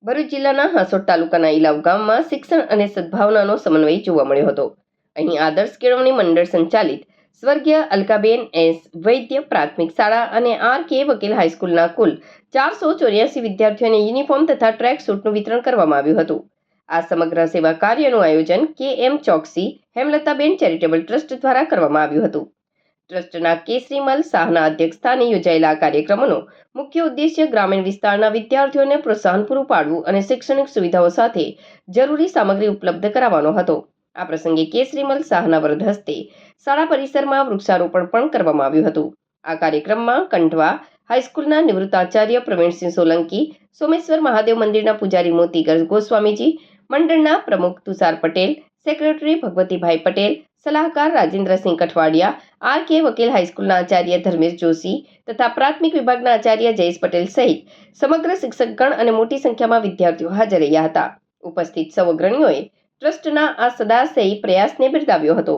ભરૂચ જિલ્લાના હાંસોટ તાલુકાના ઇલાવ ગામમાં શિક્ષણ અને સદ્ભાવનાનો સમન્વય જોવા મળ્યો હતો. અહીં આદર્શ કેળવણી મંડળ સંચાલિત સ્વર્ગીય અલકાબેન એસ વૈદ્ય પ્રાથમિક શાળા અને આર.કે. વકીલ હાઈસ્કૂલના કુલ 484 વિદ્યાર્થીઓને યુનિફોર્મ તથા ટ્રેક સૂટનું વિતરણ કરવામાં આવ્યું હતું. આ સમગ્ર સેવા કાર્યનું આયોજન કે.એમ. ચોકસી હેમલતાબેન ચેરિટેબલ ટ્રસ્ટ દ્વારા કરવામાં આવ્યું હતું. ટ્રસ્ટના કેસરીમલ શાહના અધ્યક્ષસ્થાને યોજાયેલા આ કાર્યક્રમનો મુખ્ય ઉદ્દેશ્ય ગ્રામીણ વિસ્તારના વિદ્યાર્થીઓને પ્રોત્સાહન પૂરું પાડવું અને શૈક્ષણિક સુવિધાઓ સાથે જરૂરી સામગ્રી ઉપલબ્ધ કરાવવાનો હતો. આ પ્રસંગે કેસરીમલ શાહના વરદ હસ્તે શાળા પરિસરમાં વૃક્ષારોપણ પણ કરવામાં આવ્યું હતું. આ કાર્યક્રમમાં કંઠવા હાઈસ્કૂલના નિવૃત્ત આચાર્ય પ્રવીણસિંહ સોલંકી, સોમેશ્વર મહાદેવ મંદિરના પૂજારી મોતીગર ગોસ્વામીજી, મંડળના પ્રમુખ તુષાર પટેલ, સેક્રેટરી ભગવતીભાઈ પટેલ, સલાહકાર રાજેન્દ્રસિંહ કઠવાડિયા, આર.કે. વકીલ હાઈસ્કૂલના આચાર્ય ધર્મેશ જોશી તથા પ્રાથમિક વિભાગના આચાર્ય જયેશ પટેલ સહિત સમગ્ર શિક્ષકગણ અને મોટી સંખ્યામાં વિદ્યાર્થીઓ હાજર રહ્યા હતા. ઉપસ્થિત સૌ અગ્રણીઓએ ટ્રસ્ટના આ સદાશયી પ્રયાસને બિરદાવ્યો હતો.